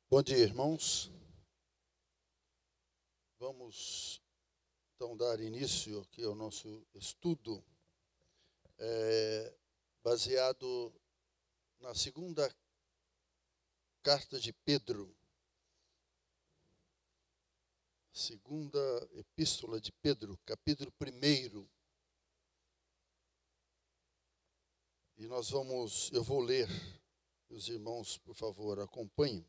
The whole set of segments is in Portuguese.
Bom dia, irmãos. Vamos então dar início aqui ao nosso estudo, baseado na segunda carta de Pedro, segunda epístola de Pedro, capítulo 1. E eu vou ler, os irmãos, por favor, acompanhem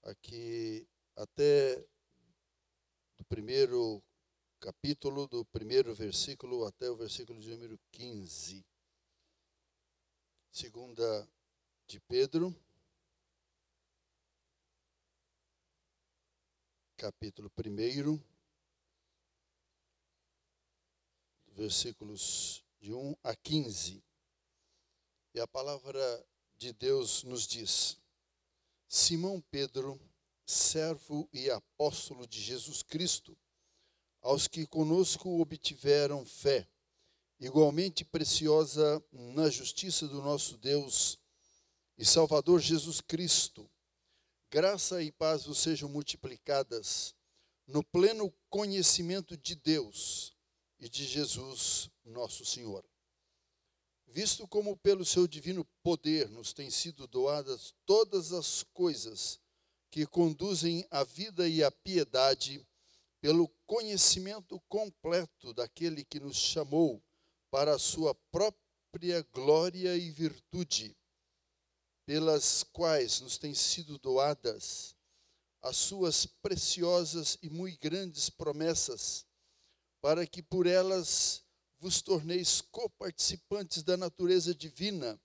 aqui até do primeiro capítulo, do primeiro versículo até o versículo de número 15. Segunda de Pedro, capítulo 1, versículos de 1 a 15. E a palavra de Deus nos diz: Simão Pedro, servo e apóstolo de Jesus Cristo, aos que conosco obtiveram fé, igualmente preciosa na justiça do nosso Deus e Salvador Jesus Cristo, graça e paz vos sejam multiplicadas no pleno conhecimento de Deus e de Jesus, nosso Senhor. Visto como pelo seu divino poder nos têm sido doadas todas as coisas que conduzem à vida e à piedade, pelo conhecimento completo daquele que nos chamou para a sua própria glória e virtude, pelas quais nos têm sido doadas as suas preciosas e muito grandes promessas, para que por elas vos torneis coparticipantes da natureza divina,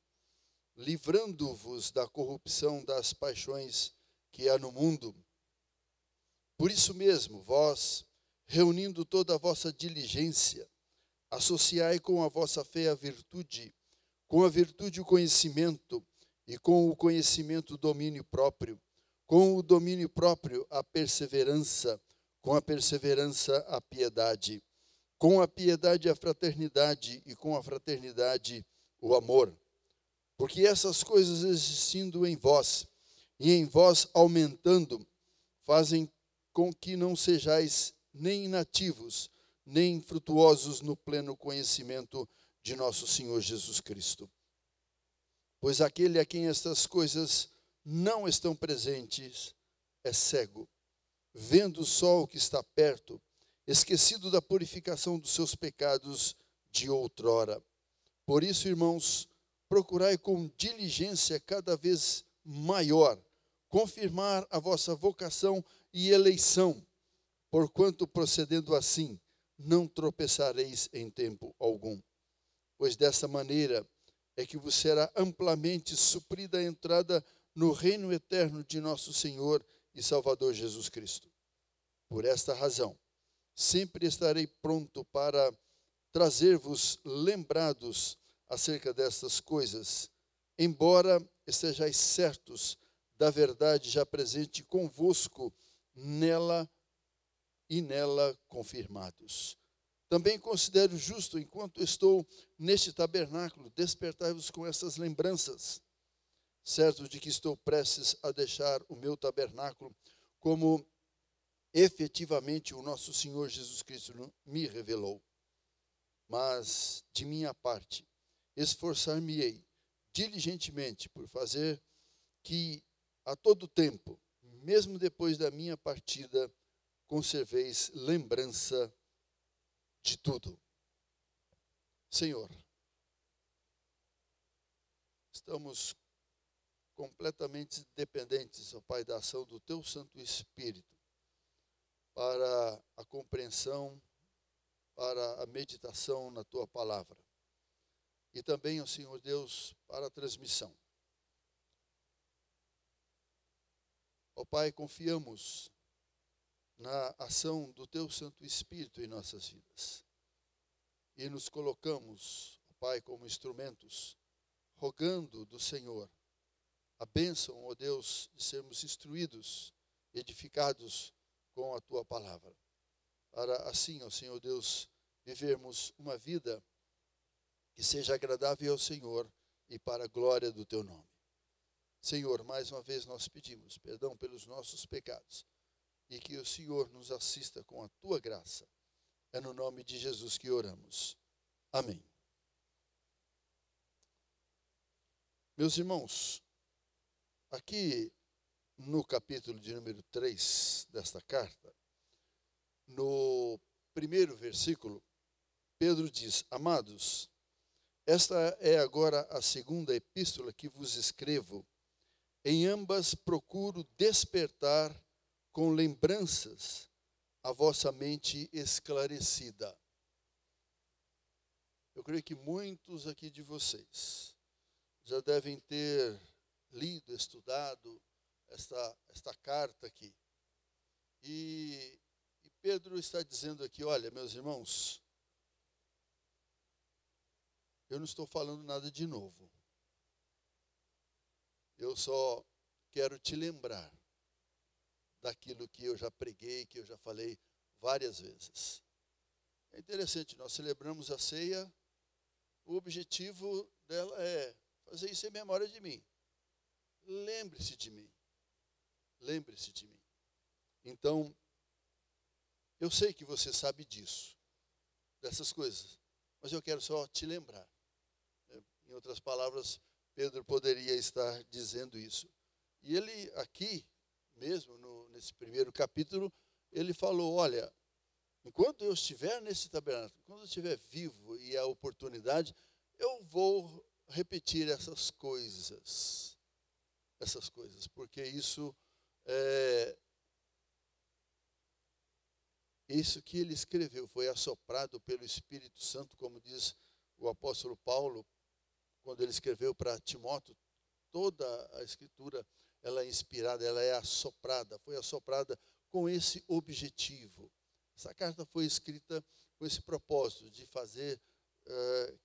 livrando-vos da corrupção das paixões que há no mundo. Por isso mesmo, vós, reunindo toda a vossa diligência, associai com a vossa fé a virtude, com a virtude o conhecimento, e com o conhecimento o domínio próprio, com o domínio próprio a perseverança, com a perseverança a piedade, com a piedade a fraternidade, e com a fraternidade o amor. Porque essas coisas existindo em vós, e em vós aumentando, fazem com que não sejais nem inativos, nem infrutuosos no pleno conhecimento de nosso Senhor Jesus Cristo. Pois aquele a quem estas coisas não estão presentes é cego, vendo só o que está perto, esquecido da purificação dos seus pecados de outrora. Por isso, irmãos, procurai com diligência cada vez maior confirmar a vossa vocação e eleição, porquanto procedendo assim, não tropeçareis em tempo algum. Pois dessa maneira é que vos será amplamente suprida a entrada no reino eterno de nosso Senhor e Salvador Jesus Cristo. Por esta razão, sempre estarei pronto para trazer-vos lembrados acerca destas coisas, embora estejais certos da verdade já presente convosco nela e nela confirmados. Também considero justo, enquanto estou neste tabernáculo, despertar-vos com essas lembranças, certo de que estou prestes a deixar o meu tabernáculo, como efetivamente o nosso Senhor Jesus Cristo me revelou. Mas, de minha parte, esforçar-me-ei diligentemente por fazer que, a todo tempo, mesmo depois da minha partida, conserveis lembrança de tudo. Senhor, estamos completamente dependentes, ó Pai, da ação do Teu Santo Espírito para a compreensão, para a meditação na Tua Palavra. E também, ó Senhor Deus, para a transmissão. Ó Pai, confiamos na ação do Teu Santo Espírito em nossas vidas. E nos colocamos, ó Pai, como instrumentos, rogando do Senhor a bênção, ó Deus, de sermos instruídos, edificados com a Tua Palavra. Para assim, ó Senhor Deus, vivermos uma vida que seja agradável ao Senhor e para a glória do Teu nome. Senhor, mais uma vez nós pedimos perdão pelos nossos pecados e que o Senhor nos assista com a tua graça. É no nome de Jesus que oramos. Amém. Meus irmãos, aqui no capítulo de número 3 desta carta, no primeiro versículo, Pedro diz: Amados, esta é agora a segunda epístola que vos escrevo. Em ambas procuro despertar com lembranças a vossa mente esclarecida. Eu creio que muitos aqui de vocês já devem ter lido, estudado esta carta aqui. E Pedro está dizendo aqui: olha, meus irmãos, eu não estou falando nada de novo. Eu só quero te lembrar daquilo que eu já preguei, que eu já falei várias vezes. É interessante, nós celebramos a ceia, o objetivo dela é fazer isso em memória de mim. Lembre-se de mim. Lembre-se de mim. Então, eu sei que você sabe disso, dessas coisas, mas eu quero só te lembrar. Em outras palavras, Pedro poderia estar dizendo isso. E ele aqui, mesmo nesse primeiro capítulo, ele falou: olha, enquanto eu estiver nesse tabernáculo, quando eu estiver vivo e a oportunidade, eu vou repetir essas coisas, porque isso que ele escreveu foi assoprado pelo Espírito Santo, como diz o apóstolo Paulo, quando ele escreveu para Timóteo. Toda a escritura, ela é inspirada, ela é assoprada, foi assoprada com esse objetivo. Essa carta foi escrita com esse propósito de fazer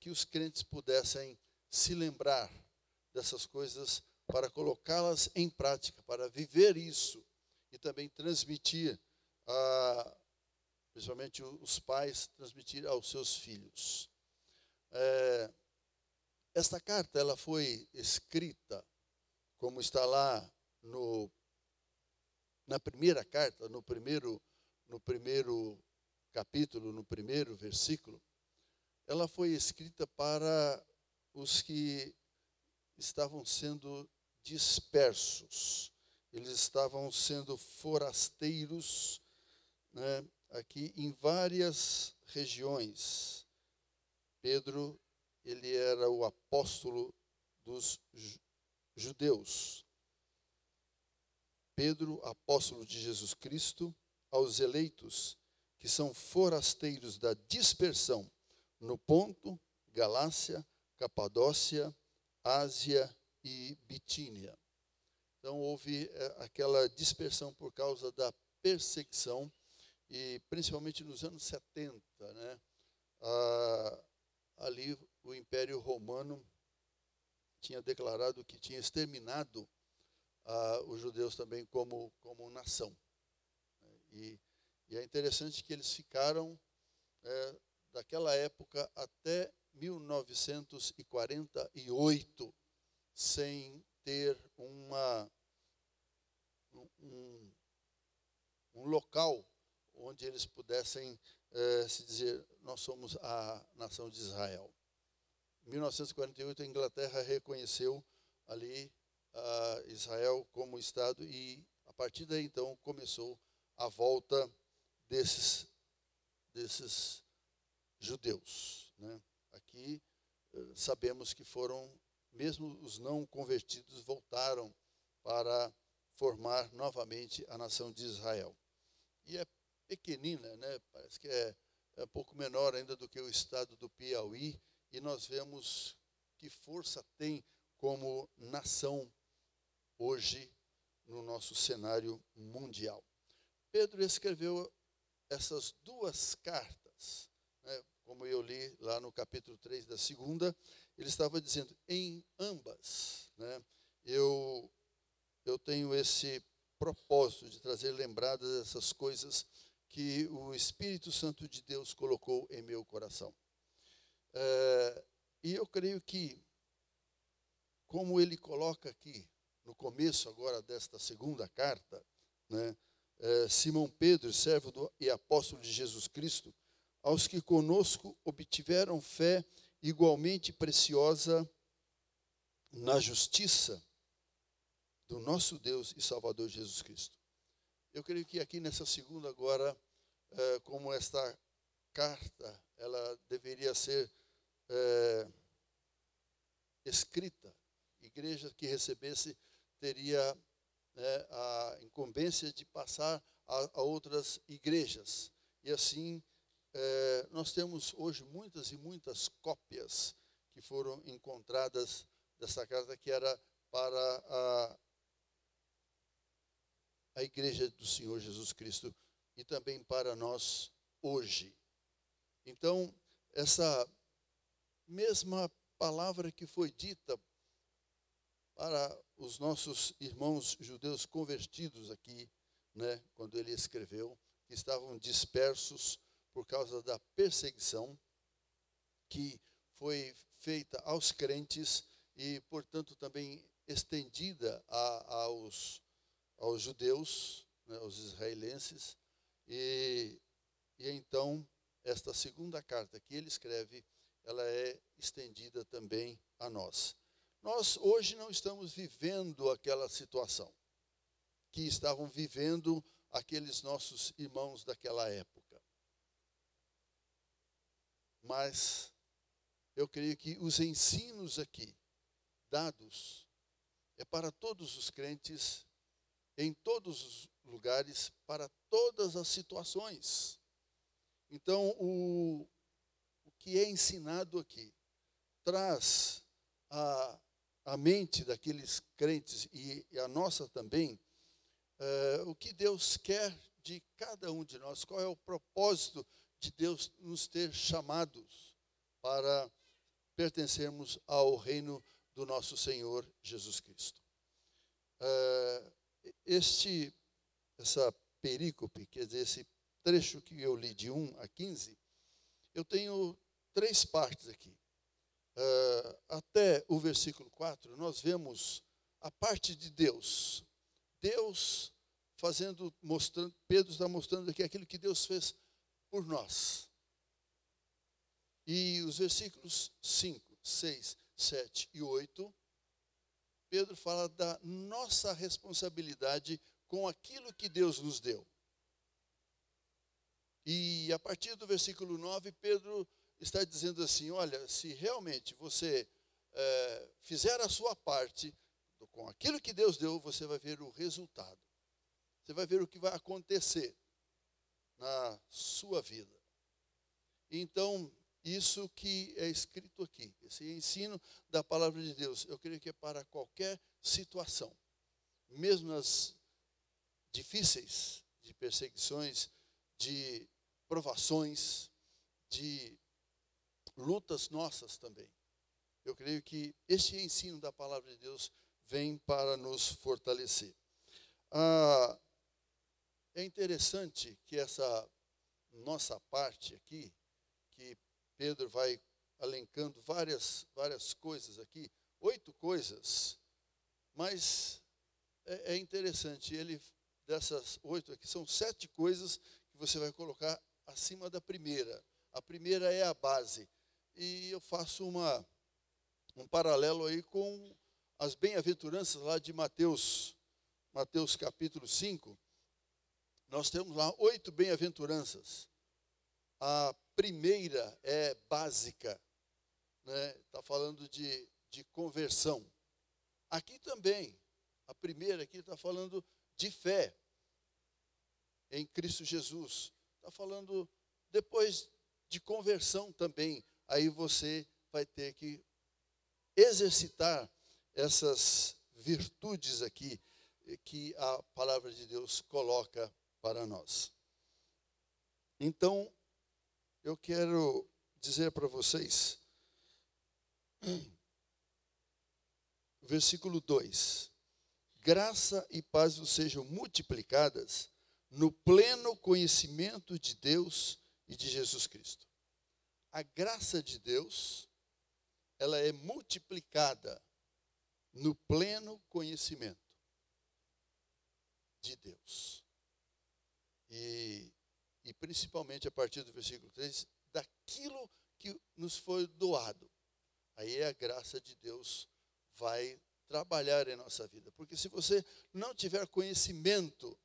que os crentes pudessem se lembrar dessas coisas, para colocá-las em prática, para viver isso e também transmitir, principalmente os pais, transmitir aos seus filhos. Esta carta ela foi escrita, como está lá na primeira carta, no primeiro capítulo, no primeiro versículo. Ela foi escrita para os que estavam sendo dispersos. Eles estavam sendo forasteiros, né, aqui em várias regiões. Pedro, ele era o apóstolo dos judeus. Pedro, apóstolo de Jesus Cristo, aos eleitos que são forasteiros da dispersão no Ponto, Galácia, Capadócia, Ásia e Bitínia. Então houve aquela dispersão por causa da perseguição, e principalmente nos anos 70, né? Ali o Império Romano tinha declarado que tinha exterminado os judeus também como nação. E é interessante que eles ficaram, daquela época até 1948, sem ter um local onde eles pudessem se dizer: nós somos a nação de Israel. Em 1948, a Inglaterra reconheceu ali Israel como Estado, e a partir daí, então, começou a volta desses judeus, né? Aqui sabemos que foram, mesmo os não convertidos, voltaram para formar novamente a nação de Israel. E é pequenina, né? Parece que é um pouco menor ainda do que o estado do Piauí, e nós vemos que força tem como nação hoje no nosso cenário mundial. Pedro escreveu essas duas cartas, né? Como eu li lá no capítulo 3 da segunda, ele estava dizendo: em ambas, né, eu tenho esse propósito de trazer lembradas dessas coisas que o Espírito Santo de Deus colocou em meu coração. E eu creio que, como ele coloca aqui, no começo agora desta segunda carta, né? Simão Pedro, servo e apóstolo de Jesus Cristo, aos que conosco obtiveram fé igualmente preciosa na justiça do nosso Deus e Salvador Jesus Cristo. Eu creio que aqui nessa segunda agora, como esta carta, ela deveria ser escrita, igreja que recebesse teria a incumbência de passar a outras igrejas. E assim, nós temos hoje muitas e muitas cópias que foram encontradas dessa carta, que era para a igreja do Senhor Jesus Cristo e também para nós hoje. Então, essa mesma palavra que foi dita para os nossos irmãos judeus convertidos aqui, né, quando ele escreveu, que estavam dispersos por causa da perseguição que foi feita aos crentes e, portanto, também estendida aos judeus, né, aos israelenses. E então, esta segunda carta que ele escreve, ela é estendida também a nós. Nós hoje não estamos vivendo aquela situação que estavam vivendo aqueles nossos irmãos daquela época. Mas eu creio que os ensinos aqui dados é para todos os crentes, em todos os lugares, para todas as situações. Então, o que é ensinado aqui traz a mente daqueles crentes e a nossa também, o que Deus quer de cada um de nós, qual é o propósito de Deus nos ter chamados para pertencermos ao reino do nosso Senhor Jesus Cristo. Essa perícope, quer dizer, esse trecho que eu li de 1 a 15, eu tenho 3 partes aqui. Até o versículo 4, nós vemos a parte de Deus. Deus mostrando, Pedro está mostrando aqui aquilo que Deus fez por nós. E os versículos 5, 6, 7 e 8, Pedro fala da nossa responsabilidade com aquilo que Deus nos deu. E a partir do versículo 9, Pedro está dizendo assim, olha, se realmente você fizer a sua parte com aquilo que Deus deu, você vai ver o resultado. Você vai ver o que vai acontecer na sua vida. Então, isso que é escrito aqui, esse ensino da palavra de Deus, eu creio que é para qualquer situação, mesmo nas difíceis, de perseguições, de provações, de lutas nossas também. Eu creio que este ensino da palavra de Deus vem para nos fortalecer. É interessante que essa nossa parte aqui, que Pedro vai elencando várias coisas aqui, 8 coisas, mas é interessante, dessas 8 aqui, são 7 coisas que você vai colocar acima da primeira. A primeira é a base. E eu faço um paralelo aí com as bem-aventuranças lá de Mateus capítulo 5. Nós temos lá 8 bem-aventuranças. A primeira é básica, né? Está falando de conversão. Aqui também, a primeira aqui está falando de fé em Cristo Jesus. Está falando depois de conversão também. Aí você vai ter que exercitar essas virtudes aqui que a palavra de Deus coloca para nós. Então, eu quero dizer para vocês, versículo 2: graça e paz vos sejam multiplicadas no pleno conhecimento de Deus e de Jesus Cristo. A graça de Deus, ela é multiplicada no pleno conhecimento de Deus. E principalmente a partir do versículo 3, daquilo que nos foi doado. Aí a graça de Deus vai trabalhar em nossa vida. Porque se você não tiver conhecimento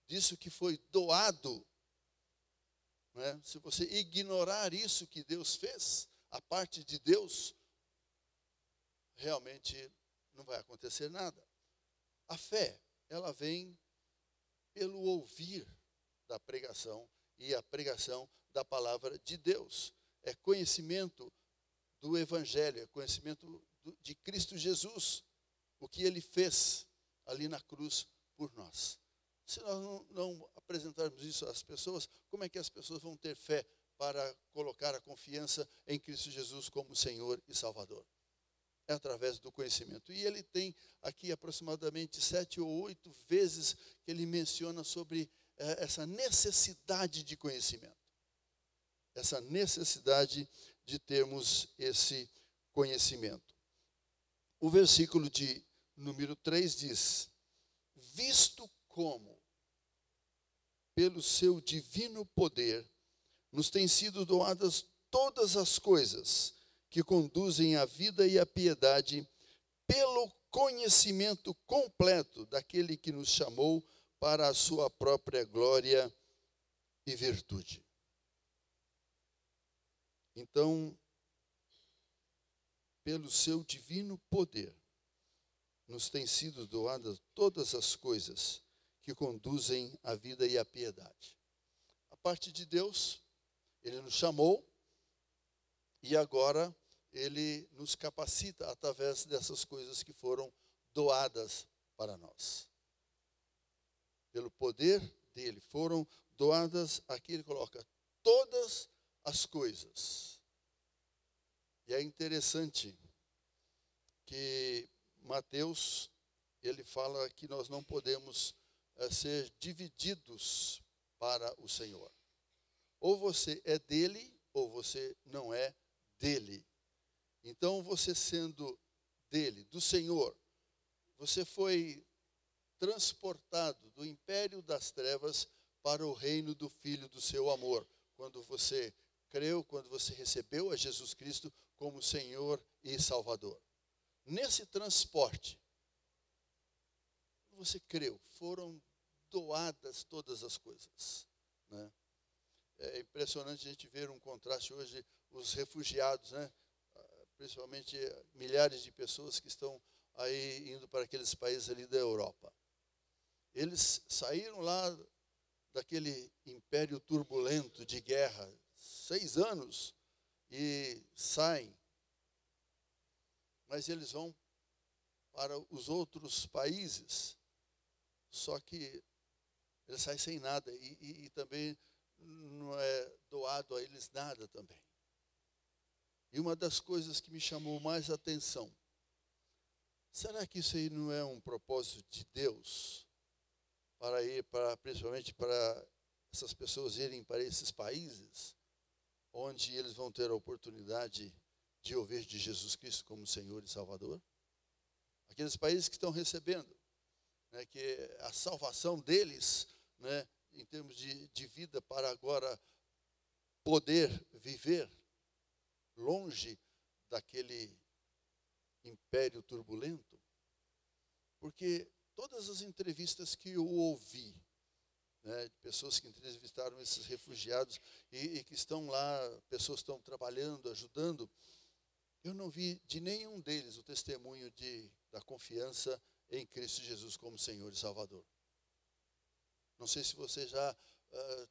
disso que foi doado, né, se você ignorar isso que Deus fez, a parte de Deus, realmente não vai acontecer nada. A fé, ela vem pelo ouvir da pregação e a pregação da palavra de Deus. É conhecimento do Evangelho, é conhecimento de Cristo Jesus, o que Ele fez ali na cruz por nós. Se nós não apresentarmos isso às pessoas, como é que as pessoas vão ter fé para colocar a confiança em Cristo Jesus como Senhor e Salvador? É através do conhecimento. E ele tem aqui aproximadamente 7 ou 8 vezes que ele menciona sobre essa necessidade de conhecimento. Essa necessidade de termos esse conhecimento. O versículo de número 3 diz: visto como, pelo seu divino poder, nos têm sido doadas todas as coisas que conduzem à vida e à piedade, pelo conhecimento completo daquele que nos chamou para a sua própria glória e virtude. Então, pelo seu divino poder, nos têm sido doadas todas as coisas que conduzem à vida e à piedade. A parte de Deus, Ele nos chamou e agora Ele nos capacita através dessas coisas que foram doadas para nós. Pelo poder dele, foram doadas, aqui ele coloca, todas as coisas. E é interessante que Mateus, ele fala que nós não podemos ser divididos para o Senhor. Ou você é dele, ou você não é dele. Então, você sendo dele, do Senhor, você foi transportado do império das trevas para o reino do Filho do seu amor. Quando você creu, quando você recebeu a Jesus Cristo como Senhor e Salvador. Nesse transporte, você creu, foram doadas todas as coisas, né? É impressionante a gente ver um contraste hoje, os refugiados, né? Principalmente milhares de pessoas que estão aí indo para aqueles países ali da Europa. Eles saíram lá daquele império turbulento de guerra, 6 anos, e saem. Mas eles vão para os outros países, só que eles saem sem nada, e também não é doado a eles nada também. E uma das coisas que me chamou mais a atenção, será que isso aí não é um propósito de Deus? Para ir principalmente para essas pessoas irem para esses países, onde eles vão ter a oportunidade de ouvir de Jesus Cristo como Senhor e Salvador? Aqueles países que estão recebendo, né, que a salvação deles, né, em termos de vida, para agora poder viver longe daquele império turbulento. Porque todas as entrevistas que eu ouvi, né, de pessoas que entrevistaram esses refugiados e que estão lá, pessoas que estão trabalhando, ajudando, eu não vi de nenhum deles o testemunho da confiança em Cristo Jesus como Senhor e Salvador. Não sei se vocês já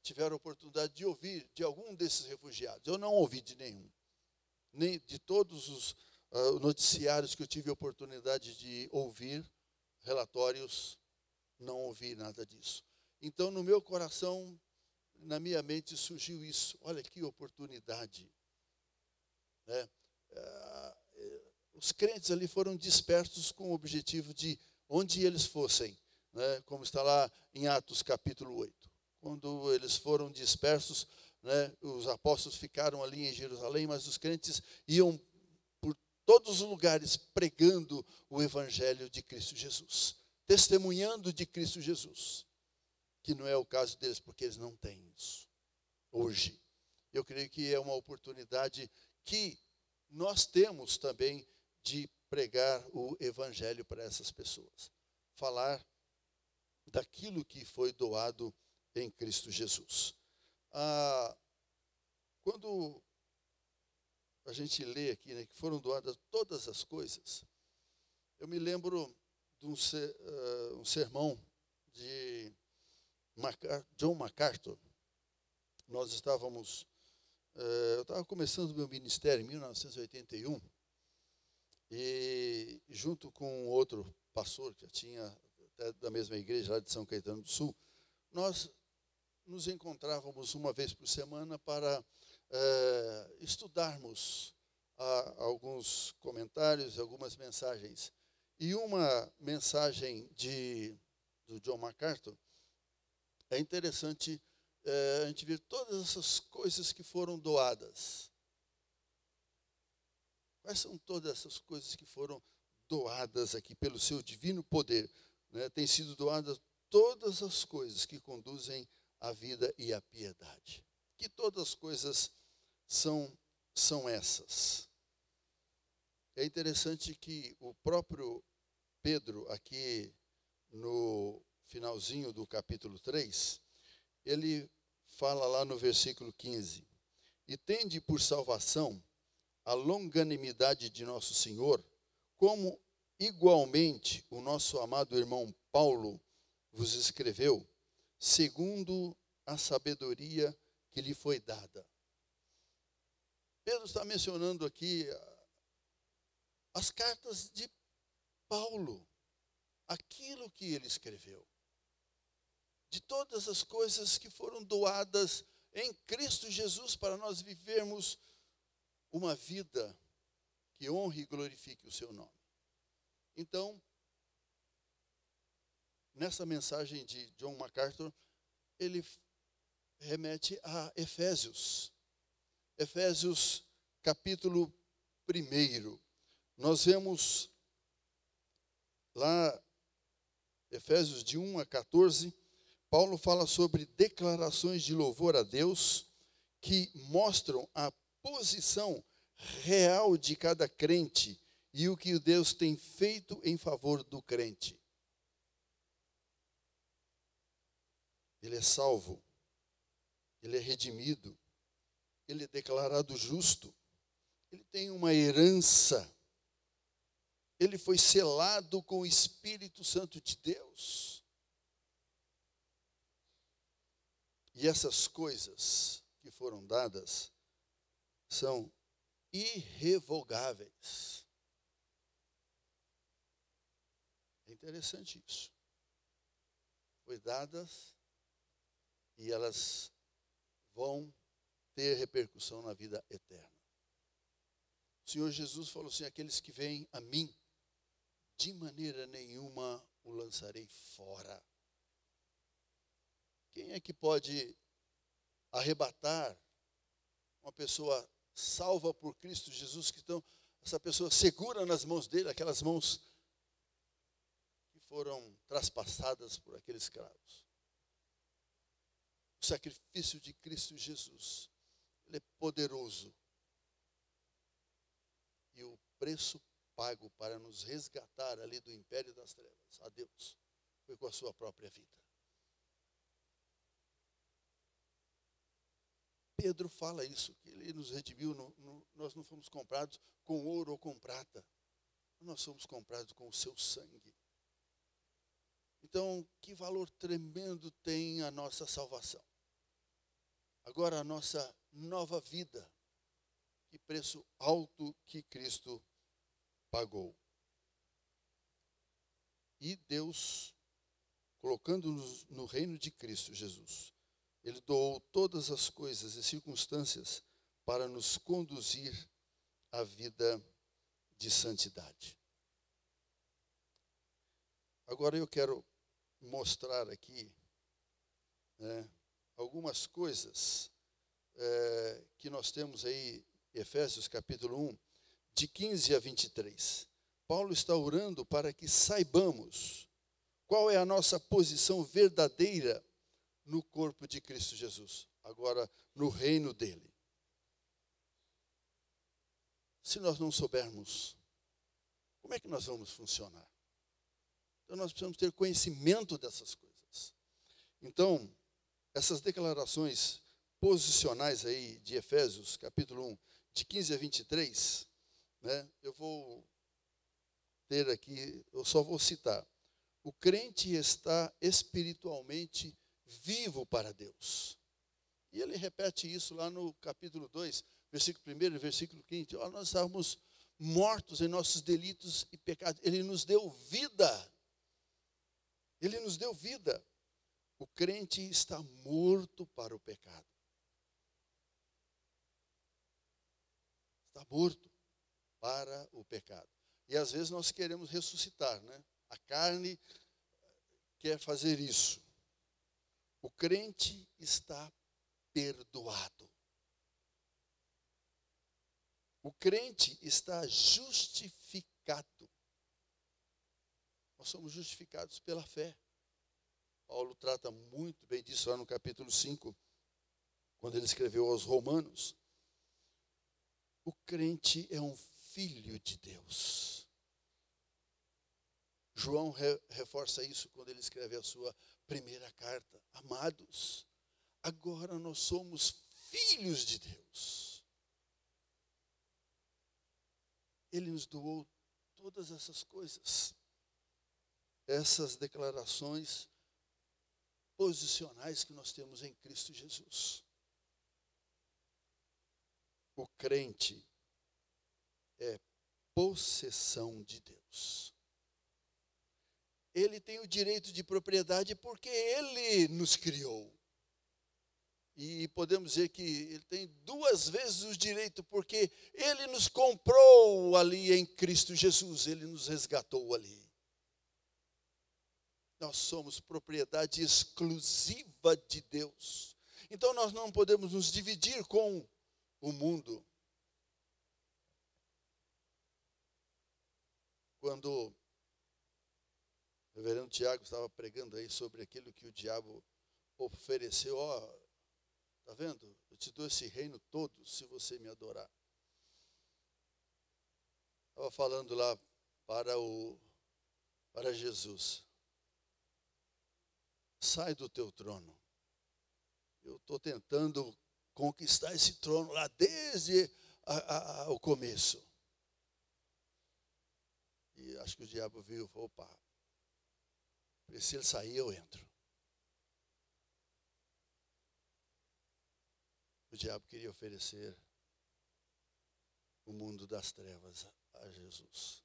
tiveram a oportunidade de ouvir de algum desses refugiados. Eu não ouvi de nenhum. Nem de todos os noticiários que eu tive a oportunidade de ouvir, relatórios, não ouvi nada disso. Então, no meu coração, na minha mente surgiu isso. Olha que oportunidade, né? Os crentes ali foram dispersos com o objetivo de onde eles fossem, né? Como está lá em Atos capítulo 8. Quando eles foram dispersos, né, os apóstolos ficaram ali em Jerusalém, mas os crentes iam por todos os lugares pregando o evangelho de Cristo Jesus, testemunhando de Cristo Jesus, que não é o caso deles, porque eles não têm isso hoje. Eu creio que é uma oportunidade que nós temos também de pregar o evangelho para essas pessoas, falar daquilo que foi doado em Cristo Jesus. Quando a gente lê aqui, né, que foram doadas todas as coisas, eu me lembro de um sermão de John MacArthur. Nós estávamos, eu estava começando o meu ministério em 1981, e junto com outro pastor que já tinha até da mesma igreja lá de São Caetano do Sul, nós nos encontrávamos uma vez por semana para estudarmos alguns comentários, algumas mensagens. E uma mensagem do John MacArthur, é interessante a gente ver todas essas coisas que foram doadas. Quais são todas essas coisas que foram doadas aqui pelo seu divino poder? Né? Tem sido doadas todas as coisas que conduzem à vida e à piedade. Que todas as coisas são essas. É interessante que o próprio Pedro, aqui no finalzinho do capítulo 3, ele fala lá no versículo 15: e tende por salvação a longanimidade de nosso Senhor, como igualmente o nosso amado irmão Paulo vos escreveu, segundo a sabedoria que lhe foi dada. Pedro está mencionando aqui as cartas de Paulo, aquilo que ele escreveu, de todas as coisas que foram doadas em Cristo Jesus para nós vivermos uma vida que honre e glorifique o seu nome. Então, nessa mensagem de John MacArthur, ele remete a Efésios. Efésios capítulo 1. Nós vemos lá, Efésios de 1 a 14, Paulo fala sobre declarações de louvor a Deus que mostram a posição real de cada crente e o que Deus tem feito em favor do crente. Ele é salvo, ele é redimido, ele é declarado justo, ele tem uma herança, ele foi selado com o Espírito Santo de Deus. E essas coisas que foram dadas são irrevogáveis. É interessante isso. Foi dadas e elas vão ter repercussão na vida eterna. O Senhor Jesus falou assim: aqueles que vêm a mim, de maneira nenhuma o lançarei fora. Quem é que pode arrebatar uma pessoa salva por Cristo Jesus, que essa pessoa segura nas mãos dele, aquelas mãos que foram traspassadas por aqueles escravos? O sacrifício de Cristo Jesus, ele é poderoso. E o preço pago para nos resgatar ali do império das trevas, a Deus, foi com a sua própria vida. Pedro fala isso, que ele nos redimiu, nós não fomos comprados com ouro ou com prata, nós fomos comprados com o seu sangue. Então, que valor tremendo tem a nossa salvação. Agora, a nossa nova vida, que preço alto que Cristo pagou. E Deus, colocando-nos no reino de Cristo Jesus, Ele doou todas as coisas e circunstâncias para nos conduzir à vida de santidade. Agora eu quero mostrar aqui, né, algumas coisas que nós temos aí, Efésios capítulo 1, de 15 a 23. Paulo está orando para que saibamos qual é a nossa posição verdadeira no corpo de Cristo Jesus, agora no reino dele. Se nós não soubermos, como é que nós vamos funcionar? Então nós precisamos ter conhecimento dessas coisas. Então, essas declarações posicionais aí de Efésios, capítulo 1, de 15 a 23, né, eu vou ter aqui, eu só vou citar. O crente está espiritualmente vivo para Deus. E ele repete isso lá no capítulo 2, versículo 1 e versículo 15. Ó, nós estávamos mortos em nossos delitos e pecados. Ele nos deu vida. Ele nos deu vida. O crente está morto para o pecado. Está morto para o pecado. E às vezes nós queremos ressuscitar, né? A carne quer fazer isso. O crente está perdoado. O crente está justificado. Nós somos justificados pela fé. Paulo trata muito bem disso lá no capítulo 5, quando ele escreveu aos Romanos. O crente é um filho de Deus. João reforça isso quando ele escreve a sua primeira carta. Amados, agora nós somos filhos de Deus. Ele nos doou todas essas coisas. Essas declarações posicionais que nós temos em Cristo Jesus. O crente é possessão de Deus. Ele tem o direito de propriedade porque ele nos criou. E podemos dizer que ele tem duas vezes o direito, porque ele nos comprou ali em Cristo Jesus, ele nos resgatou ali. Nós somos propriedade exclusiva de Deus. Então nós não podemos nos dividir com o mundo. Quando o reverendo Tiago estava pregando aí sobre aquilo que o diabo ofereceu, ó, tá vendo? Eu te dou esse reino todo se você me adorar. Estava falando lá para Jesus. Sai do teu trono. Eu estou tentando conquistar esse trono lá desde o começo. E acho que o diabo viu e falou, opa, se ele sair eu entro. O diabo queria oferecer o mundo das trevas a Jesus.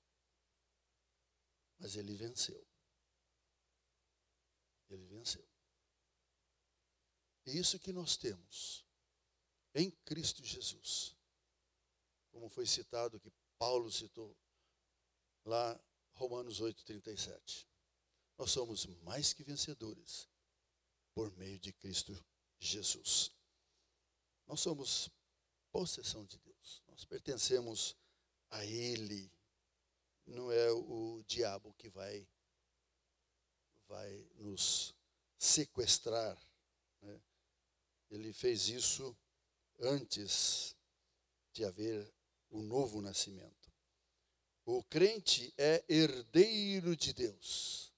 Mas ele venceu. Ele venceu. E isso que nós temos em Cristo Jesus. Como foi citado, que Paulo citou lá, Romanos 8:37. Nós somos mais que vencedores por meio de Cristo Jesus. Nós somos possessão de Deus. Nós pertencemos a Ele. Não é o diabo que vai nos sequestrar, né? Ele fez isso antes de haver o novo nascimento. O crente é herdeiro de Deus.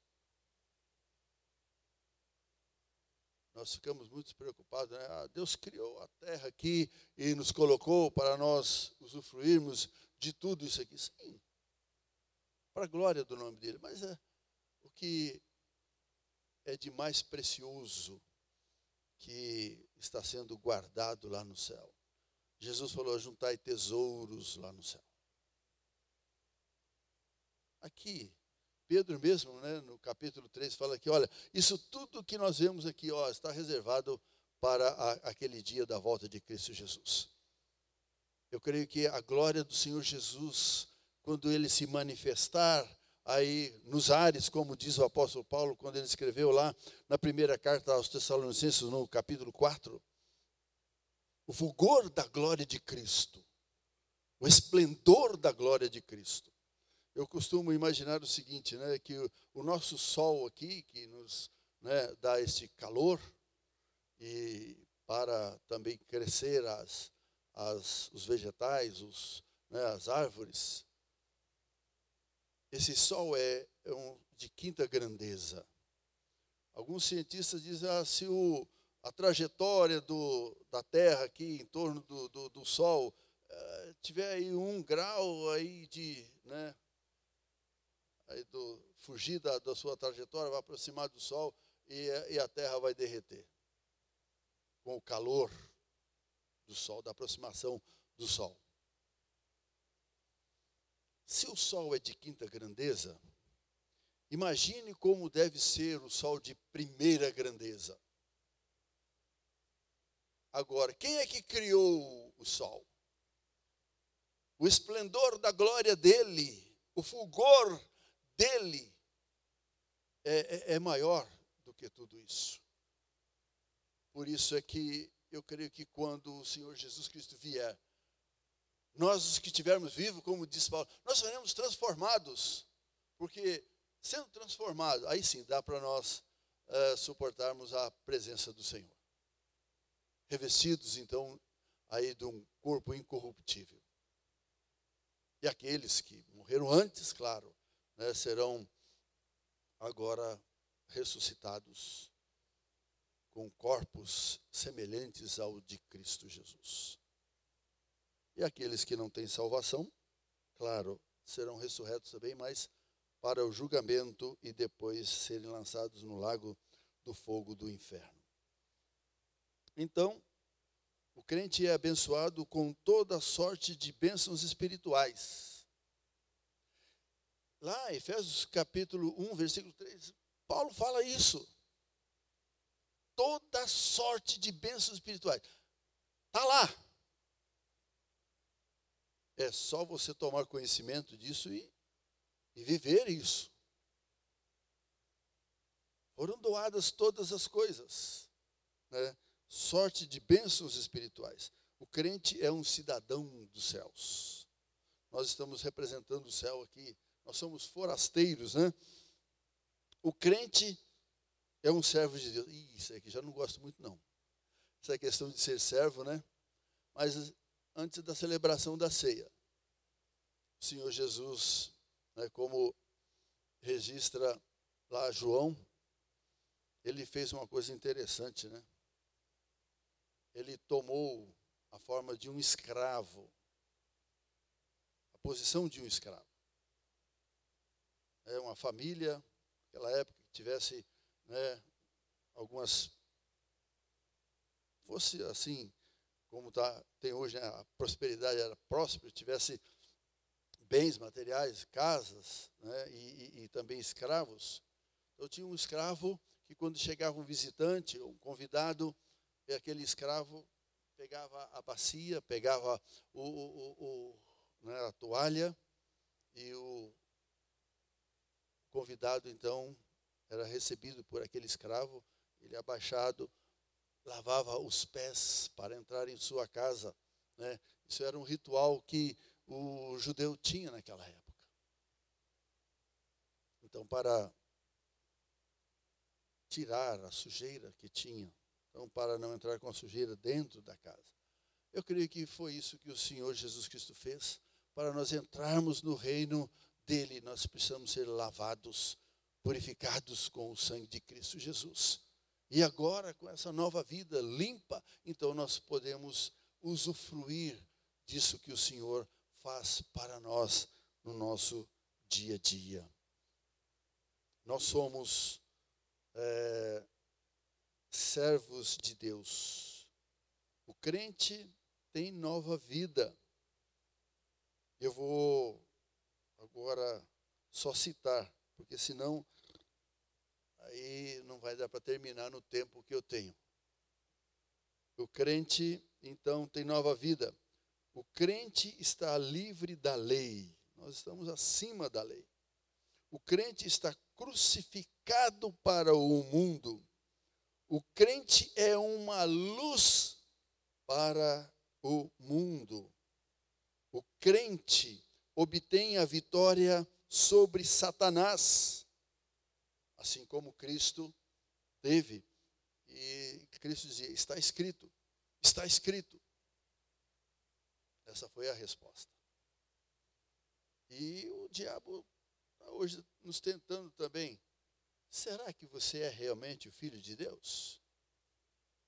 Nós ficamos muito preocupados, né? Deus criou a terra aqui e nos colocou para nós usufruirmos de tudo isso aqui. Sim, para a glória do nome dele. Mas o que é de mais precioso que está sendo guardado lá no céu. Jesus falou, juntai tesouros lá no céu. Aqui, Pedro mesmo, né, no capítulo 3, fala que, olha, isso tudo que nós vemos aqui, ó, está reservado para aquele dia da volta de Cristo Jesus. Eu creio que a glória do Senhor Jesus, quando ele se manifestar aí nos ares, como diz o apóstolo Paulo, quando ele escreveu lá na primeira carta aos Tessalonicenses, no capítulo 4, o fulgor da glória de Cristo, o esplendor da glória de Cristo. Eu costumo imaginar o seguinte, né, que o nosso sol aqui, que nos, né, dá esse calor, e para também crescer os vegetais, né, as árvores, esse sol é de quinta grandeza. Alguns cientistas dizem, se a trajetória da Terra aqui em torno do Sol tiver aí 1 grau aí né, aí fugir da sua trajetória, vai aproximar do Sol e a Terra vai derreter com o calor do Sol, da aproximação do Sol. Se o Sol é de quinta grandeza, imagine como deve ser o Sol de primeira grandeza. Agora, quem é que criou o Sol? O esplendor da glória dele, o fulgor dele é maior do que tudo isso. Por isso é que eu creio que quando o Senhor Jesus Cristo vier, nós os que estivermos vivos, como diz Paulo, nós seremos transformados, porque sendo transformados, aí sim dá para nós suportarmos a presença do Senhor. Revestidos, então, aí de um corpo incorruptível. E aqueles que morreram antes, claro, né, serão agora ressuscitados com corpos semelhantes ao de Cristo Jesus. E aqueles que não têm salvação, claro, serão ressurretos também, mas para o julgamento e depois serem lançados no lago do fogo do inferno. Então, o crente é abençoado com toda sorte de bênçãos espirituais. Lá em Efésios capítulo 1, versículo 3, Paulo fala isso. Toda sorte de bênçãos espirituais. Está lá. É só você tomar conhecimento disso e viver isso. Foram doadas todas as coisas, né? Sorte de bênçãos espirituais. O crente é um cidadão dos céus. Nós estamos representando o céu aqui. Nós somos forasteiros, né? O crente é um servo de Deus. Isso aqui já não gosto muito, não. Essa é questão de ser servo, né? Mas antes da celebração da ceia, o Senhor Jesus, né, como registra lá João, ele fez uma coisa interessante, né? Ele tomou a forma de um escravo, a posição de um escravo. É uma família, naquela época, que tivesse, né, fosse assim, como tem hoje, né, a prosperidade era próspera, tivesse bens materiais, casas, né, e também escravos. Então tinha um escravo que quando chegava um visitante, um convidado, aquele escravo pegava a bacia, pegava né, a toalha, e o convidado, então, era recebido por aquele escravo, ele abaixado, lavava os pés para entrar em sua casa, né? Isso era um ritual que o judeu tinha naquela época. Então, para tirar a sujeira que tinha, então, para não entrar com a sujeira dentro da casa. Eu creio que foi isso que o Senhor Jesus Cristo fez. Para nós entrarmos no reino dele, nós precisamos ser lavados, purificados com o sangue de Cristo Jesus. E agora, com essa nova vida limpa, então nós podemos usufruir disso que o Senhor faz para nós no nosso dia a dia. Nós somos servos de Deus. O crente tem nova vida. Eu vou agora só citar, porque senão aí não vai dar para terminar no tempo que eu tenho. O crente, então, tem nova vida. O crente está livre da lei. Nós estamos acima da lei. O crente está crucificado para o mundo. O crente é uma luz para o mundo. O crente obtém a vitória sobre Satanás, assim como Cristo teve. E Cristo dizia, está escrito, está escrito. Essa foi a resposta. E o diabo está hoje nos tentando também. Será que você é realmente o filho de Deus?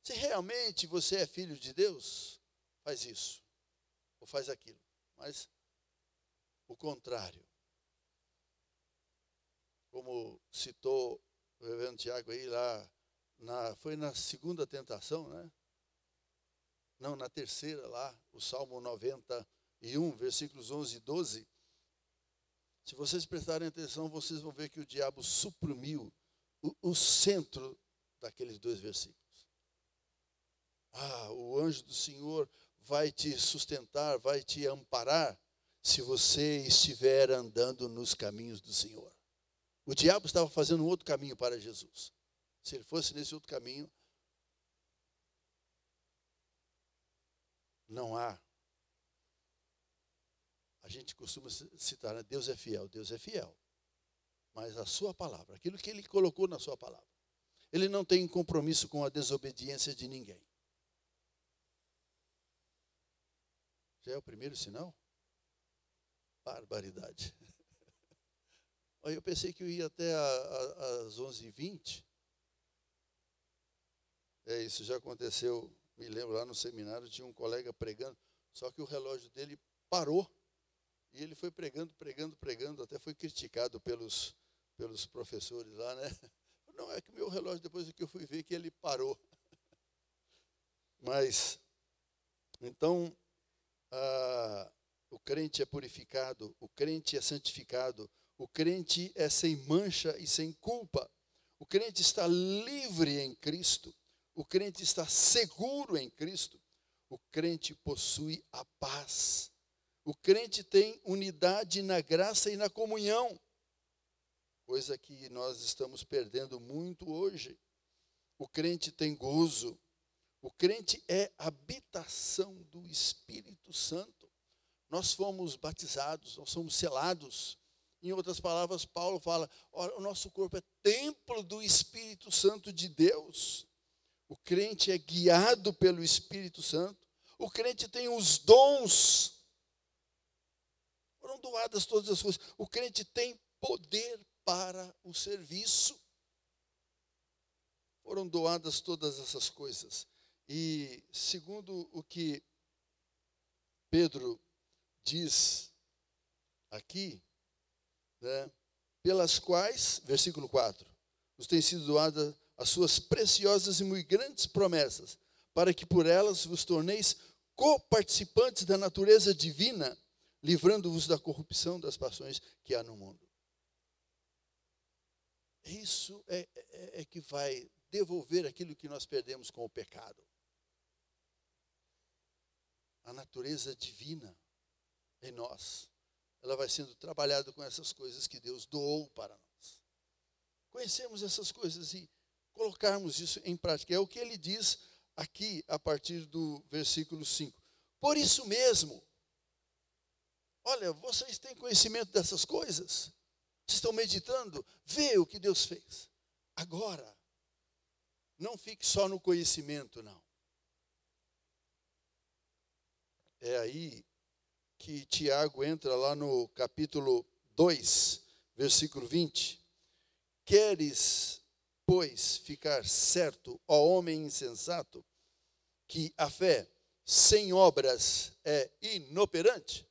Se realmente você é filho de Deus, faz isso, ou faz aquilo. Mas o contrário. Como citou o reverendo Tiago aí lá, foi na segunda tentação, né? Não, na terceira lá, o Salmo 91, versículos 11 e 12. Se vocês prestarem atenção, vocês vão ver que o diabo suprimiu o centro daqueles dois versículos. O anjo do Senhor vai te sustentar, vai te amparar, se você estiver andando nos caminhos do Senhor. O diabo estava fazendo um outro caminho para Jesus. Se ele fosse nesse outro caminho, não há. A gente costuma citar, né? Deus é fiel, Deus é fiel. Mas a sua palavra, aquilo que ele colocou na sua palavra, ele não tem compromisso com a desobediência de ninguém. Já é o primeiro sinal? Barbaridade. Eu pensei que eu ia até às 11h20. Isso já aconteceu, me lembro lá no seminário, tinha um colega pregando, só que o relógio dele parou. E ele foi pregando, até foi criticado pelos professores lá, né? Não, é que o meu relógio, depois que eu fui ver, que ele parou. Mas, então, o crente é purificado, o crente é santificado, o crente é sem mancha e sem culpa. O crente está livre em Cristo, o crente está seguro em Cristo, o crente possui a paz. O crente tem unidade na graça e na comunhão, coisa que nós estamos perdendo muito hoje. O crente tem gozo. O crente é habitação do Espírito Santo. Nós fomos batizados, nós somos selados. Em outras palavras, Paulo fala, o nosso corpo é templo do Espírito Santo de Deus. O crente é guiado pelo Espírito Santo. O crente tem os dons. Foram doadas todas as coisas. O crente tem poder para o serviço. Foram doadas todas essas coisas. E segundo o que Pedro diz aqui, né, pelas quais, versículo 4, nos têm sido doadas as suas preciosas e muito grandes promessas, para que por elas vos torneis coparticipantes da natureza divina, livrando-vos da corrupção das paixões que há no mundo. Isso é que vai devolver aquilo que nós perdemos com o pecado. A natureza divina em nós, ela vai sendo trabalhada com essas coisas que Deus doou para nós. Conhecemos essas coisas e colocarmos isso em prática. É o que ele diz aqui a partir do versículo 5. Por isso mesmo, olha, vocês têm conhecimento dessas coisas? Vocês estão meditando? Vê o que Deus fez. Agora, não fique só no conhecimento, não. É aí que Tiago entra lá no capítulo 2, versículo 20. Queres, pois, ficar certo, ó homem insensato, que a fé sem obras é inoperante?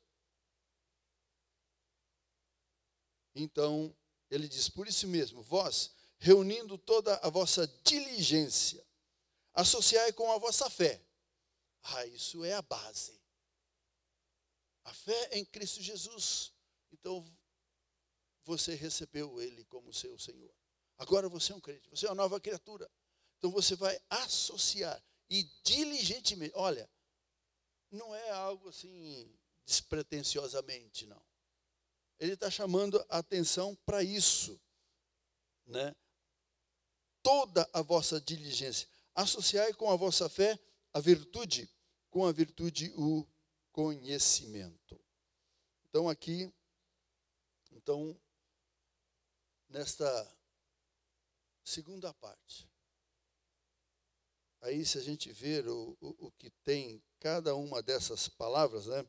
Então, ele diz, por isso mesmo, vós, reunindo toda a vossa diligência, associai com a vossa fé. Isso é a base. A fé em Cristo Jesus. Então, você recebeu Ele como seu Senhor. Agora você é um crente, você é uma nova criatura. Então, você vai associar e diligentemente. Olha, não é algo assim despretensiosamente, não. Ele está chamando a atenção para isso, né? Toda a vossa diligência. Associai com a vossa fé a virtude, com a virtude o conhecimento. Então, aqui, nesta segunda parte, aí se a gente ver o que tem cada uma dessas palavras, né,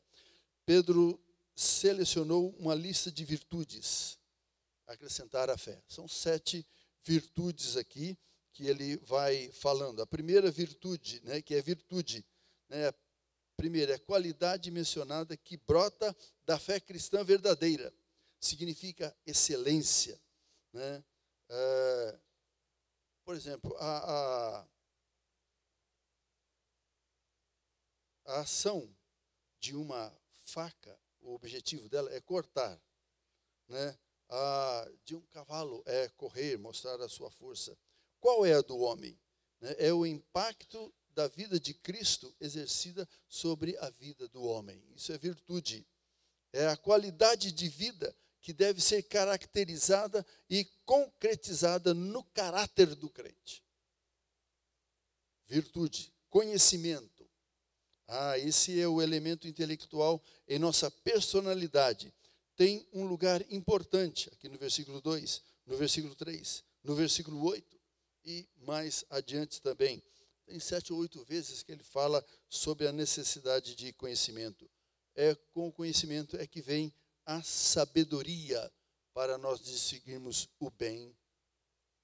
Pedro selecionou uma lista de virtudes a acrescentar à fé. São 7 virtudes aqui que ele vai falando. A primeira virtude, né, que é virtude, né, a primeira é qualidade mencionada que brota da fé cristã verdadeira. Significa excelência, né? Por exemplo, a ação de uma faca, o objetivo dela é cortar, né? De um cavalo é correr, mostrar a sua força. Qual é a do homem? É o impacto da vida de Cristo exercida sobre a vida do homem. Isso é virtude. É a qualidade de vida que deve ser caracterizada e concretizada no caráter do crente. Virtude, conhecimento. Esse é o elemento intelectual em nossa personalidade. Tem um lugar importante aqui no versículo 2, no versículo 3, no versículo 8 e mais adiante também. Tem 7 ou 8 vezes que ele fala sobre a necessidade de conhecimento. Com o conhecimento é que vem a sabedoria para nós distinguirmos o bem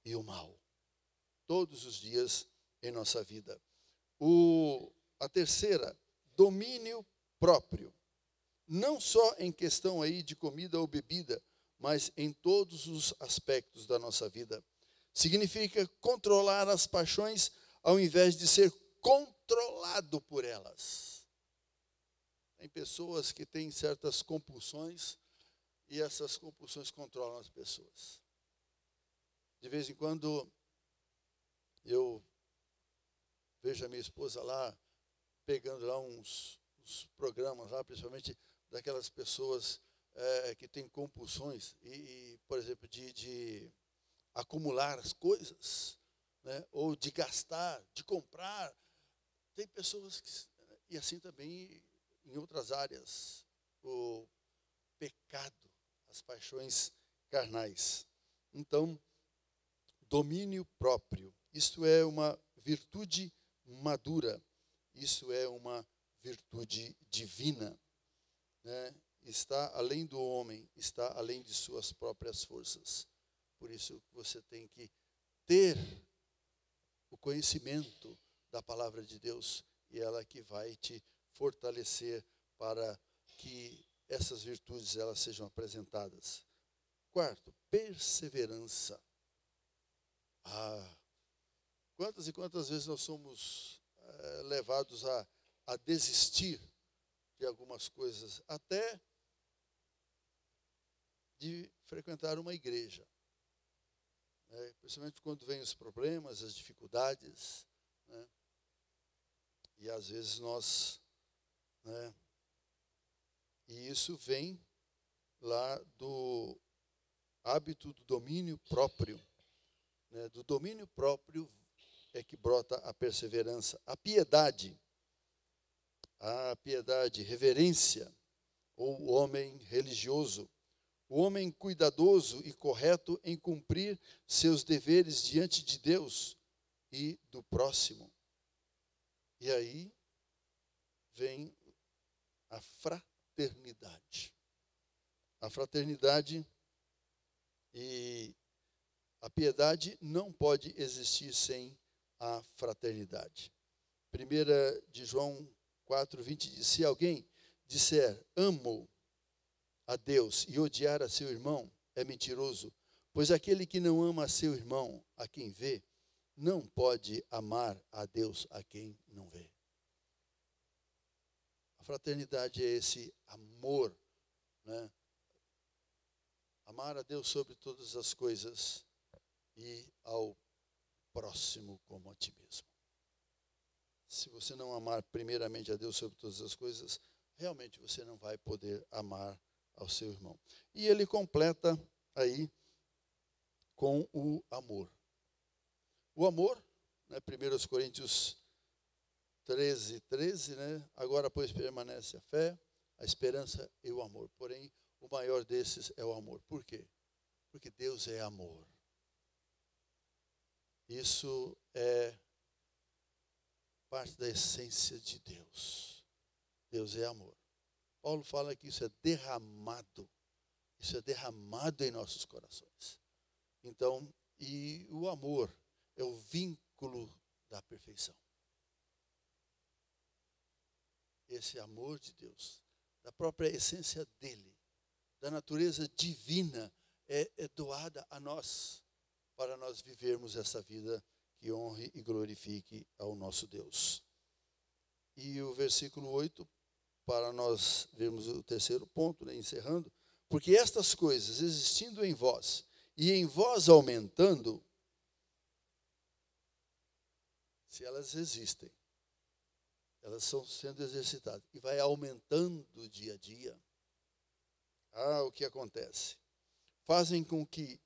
e o mal. Todos os dias em nossa vida. A terceira, domínio próprio. Não só em questão aí de comida ou bebida, mas em todos os aspectos da nossa vida. Significa controlar as paixões ao invés de ser controlado por elas. Tem pessoas que têm certas compulsões e essas compulsões controlam as pessoas. De vez em quando eu vejo a minha esposa lá, pegando lá uns programas lá, principalmente daquelas pessoas que têm compulsões, por exemplo, de acumular as coisas, né, ou de gastar, de comprar. Tem pessoas e assim também em outras áreas, o pecado, as paixões carnais. Então, domínio próprio, isto é uma virtude madura, isso é uma virtude divina, né? Está além do homem, está além de suas próprias forças. Por isso você tem que ter o conhecimento da palavra de Deus e ela que vai te fortalecer para que essas virtudes elas sejam apresentadas. Quarto, perseverança. Quantas e quantas vezes nós somos levados a desistir de algumas coisas, até de frequentar uma igreja. Principalmente quando vêm os problemas, as dificuldades, né? E às vezes nós, né? E isso vem lá do hábito do domínio próprio, né? Do domínio próprio é que brota a perseverança, a piedade, reverência, ou o homem religioso, o homem cuidadoso e correto em cumprir seus deveres diante de Deus e do próximo. E aí vem a fraternidade. A fraternidade e a piedade não pode existir sem a fraternidade. 1 de João 4:20 diz: se alguém disser amo a Deus e odiar a seu irmão, é mentiroso, pois aquele que não ama a seu irmão, a quem vê, não pode amar a Deus a quem não vê. A fraternidade é esse amor, né? Amar a Deus sobre todas as coisas e ao próximo como a ti mesmo. Se você não amar primeiramente a Deus sobre todas as coisas, realmente você não vai poder amar ao seu irmão. E ele completa aí com o amor. O amor, né, 1 Coríntios 13:13, né? Agora, pois, permanece a fé, a esperança e o amor. Porém, o maior desses é o amor. Por quê? Porque Deus é amor. Isso é parte da essência de Deus. Deus é amor. Paulo fala que isso é derramado. Isso é derramado em nossos corações. Então, e o amor é o vínculo da perfeição. Esse amor de Deus, da própria essência dele, da natureza divina, é doada a nós, para nós vivermos essa vida que honre e glorifique ao nosso Deus. E o versículo 8, para nós vermos o terceiro ponto, né, encerrando, porque estas coisas existindo em vós, e em vós aumentando, se elas existem, elas estão sendo exercitadas, e vai aumentando dia a dia, o que acontece? Fazem com que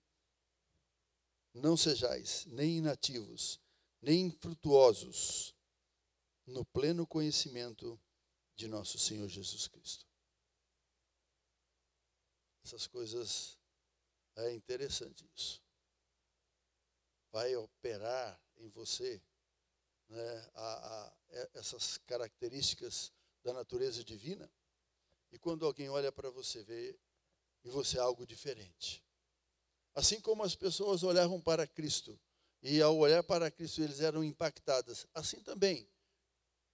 não sejais nem inativos, nem infrutuosos no pleno conhecimento de nosso Senhor Jesus Cristo. Essas coisas, é interessante isso. Vai operar em você, né, essas características da natureza divina. E quando alguém olha para você, vê em você algo diferente. Assim como as pessoas olhavam para Cristo, e ao olhar para Cristo eles eram impactadas, assim também,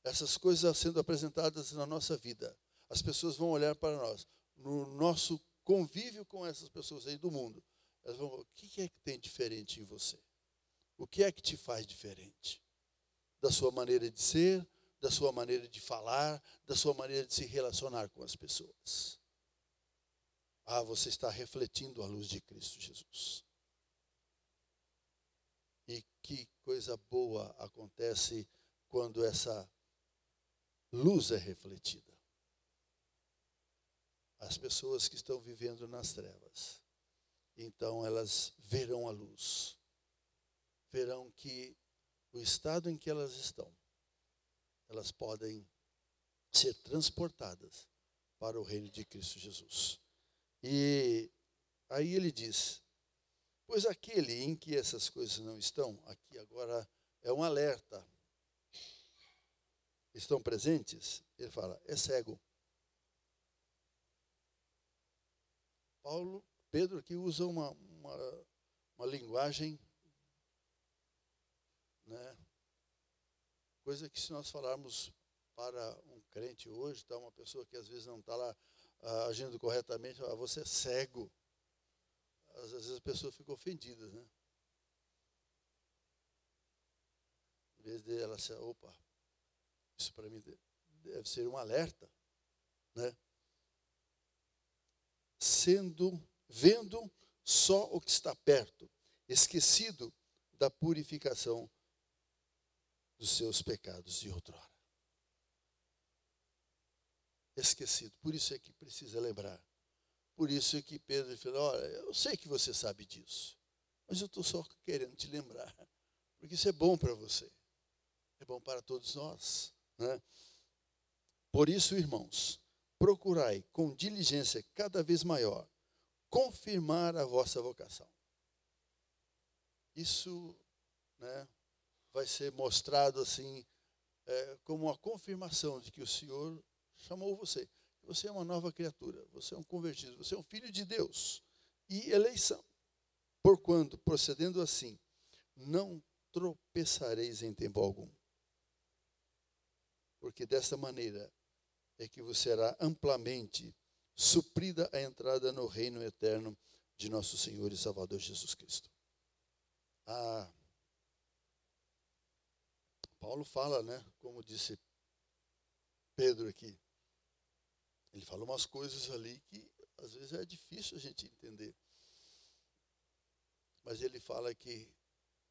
essas coisas sendo apresentadas na nossa vida, as pessoas vão olhar para nós, no nosso convívio com essas pessoas aí do mundo, elas vão falar, o que é que tem diferente em você? O que é que te faz diferente? Da sua maneira de ser, da sua maneira de falar, da sua maneira de se relacionar com as pessoas. Você está refletindo a luz de Cristo Jesus. E que coisa boa acontece quando essa luz é refletida. As pessoas que estão vivendo nas trevas, então elas verão a luz. Verão que o estado em que elas estão, elas podem ser transportadas para o reino de Cristo Jesus. E aí ele diz, pois aquele em que essas coisas não estão, aqui agora é um alerta, estão presentes, ele fala, é cego. Pedro aqui usa uma linguagem, né, coisa que se nós falarmos para um crente hoje, tá, uma pessoa que às vezes não está lá agindo corretamente, você é cego. Às vezes as pessoas ficam ofendidas, né? Em vez de ela ser, opa, isso para mim deve ser um alerta, né? Vendo só o que está perto, esquecido da purificação dos seus pecados de outrora. Esquecido. Por isso é que precisa lembrar. Por isso é que Pedro falou, olha, eu sei que você sabe disso, mas eu estou só querendo te lembrar, porque isso é bom para você, é bom para todos nós, né? Por isso, irmãos, procurai com diligência cada vez maior confirmar a vossa vocação. Isso, né, vai ser mostrado assim, como uma confirmação de que o Senhor chamou você. Você é uma nova criatura, você é um convertido, você é um filho de Deus. E eleição. Porquanto, procedendo assim, não tropeçareis em tempo algum. Porque desta maneira é que você será amplamente suprida a entrada no reino eterno de nosso Senhor e Salvador Jesus Cristo. Paulo fala, né, como disse Pedro aqui, ele fala umas coisas ali que às vezes é difícil a gente entender. Mas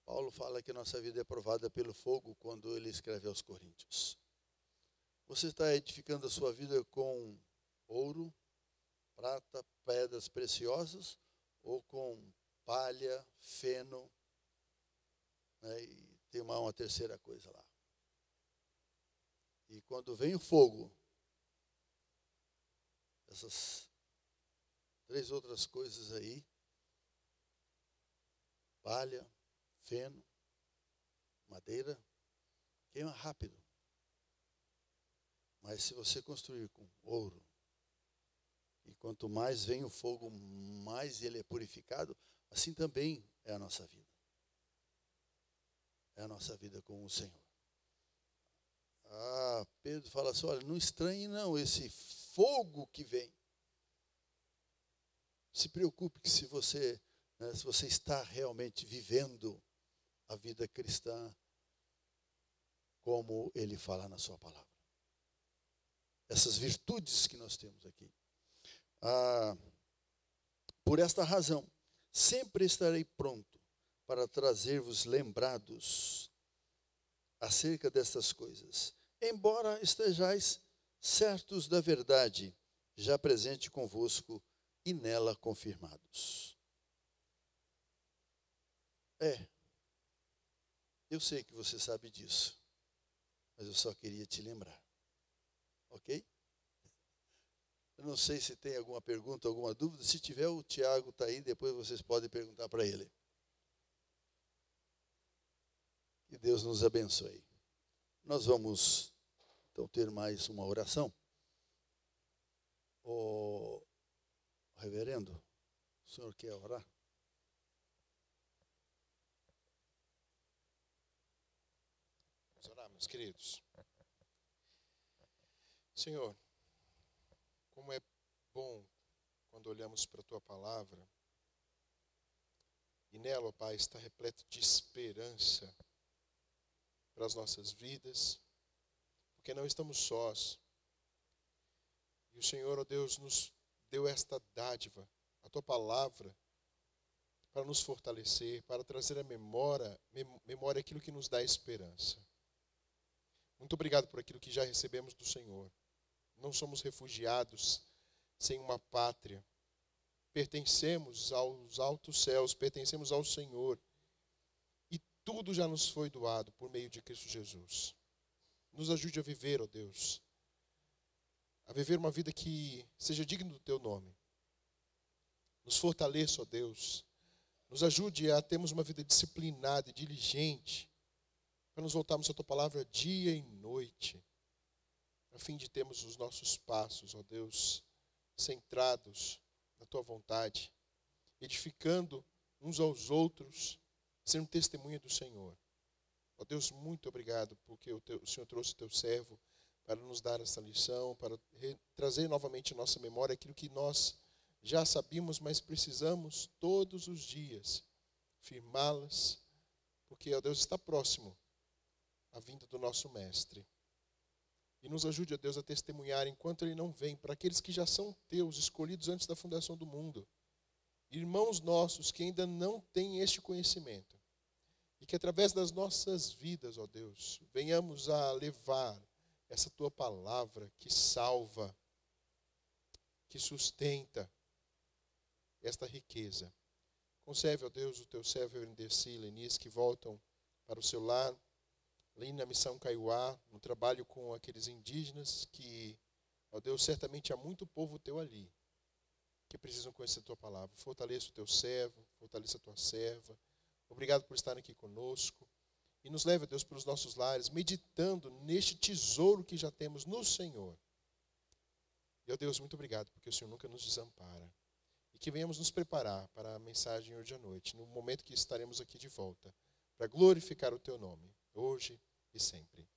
Paulo fala que a nossa vida é provada pelo fogo quando ele escreve aos Coríntios. Você está edificando a sua vida com ouro, prata, pedras preciosas, ou com palha, feno, né, e tem uma terceira coisa lá. E quando vem o fogo, essas 3 outras coisas aí, palha, feno, madeira, queima rápido. Mas se você construir com ouro, e quanto mais vem o fogo, mais ele é purificado, assim também é a nossa vida. É a nossa vida com o Senhor. Pedro fala assim, olha, não estranhe não esse fogo que vem. Se preocupe que se você está realmente vivendo a vida cristã como ele fala na sua palavra. Essas virtudes que nós temos aqui. Por esta razão, sempre estarei pronto para trazer-vos lembrados acerca destas coisas, embora estejais certos da verdade, já presente convosco e nela confirmados. Eu sei que você sabe disso, mas eu só queria te lembrar. Ok? Eu não sei se tem alguma pergunta, alguma dúvida. Se tiver, o Tiago está aí, depois vocês podem perguntar para ele. Que Deus nos abençoe. Nós vamos, então, ter mais uma oração. O reverendo, o senhor quer orar? Vamos orar, meus queridos. Senhor, como é bom quando olhamos para a Tua palavra e nela, ó Pai, está repleto de esperança para as nossas vidas, porque não estamos sós. E o Senhor, ó Deus, nos deu esta dádiva, a Tua palavra, para nos fortalecer, para trazer à memória aquilo que nos dá esperança. Muito obrigado por aquilo que já recebemos do Senhor. Não somos refugiados sem uma pátria. Pertencemos aos altos céus, pertencemos ao Senhor. E tudo já nos foi doado por meio de Cristo Jesus. Nos ajude a viver, ó Deus, a viver uma vida que seja digna do Teu nome. Nos fortaleça, ó Deus. Nos ajude a termos uma vida disciplinada e diligente, para nos voltarmos à Tua palavra dia e noite, a fim de termos os nossos passos, ó Deus, centrados na Tua vontade, edificando uns aos outros, sendo testemunha do Senhor. Ó Deus, muito obrigado, porque o Senhor trouxe o Teu servo para nos dar essa lição, para trazer novamente à nossa memória aquilo que nós já sabíamos, mas precisamos todos os dias firmá-las, porque, ó Deus, está próximo a vinda do nosso Mestre. E nos ajude, ó Deus, a testemunhar enquanto Ele não vem, para aqueles que já são Teus, escolhidos antes da fundação do mundo. Irmãos nossos que ainda não têm este conhecimento. E que através das nossas vidas, ó Deus, venhamos a levar essa Tua palavra que salva, que sustenta esta riqueza. Conserve, ó Deus, o Teu servo Eurindeci e Lenice, que voltam para o seu lar, ali na missão Kaiowá, no trabalho com aqueles indígenas que, ó Deus, certamente há muito povo Teu ali, que precisam conhecer a Tua palavra. Fortaleça o Teu servo, fortaleça a Tua serva. Obrigado por estar aqui conosco. E nos leve, ó Deus, pelos nossos lares, meditando neste tesouro que já temos no Senhor. E, ó Deus, muito obrigado, porque o Senhor nunca nos desampara. E que venhamos nos preparar para a mensagem hoje à noite, no momento que estaremos aqui de volta, para glorificar o Teu nome, hoje e sempre.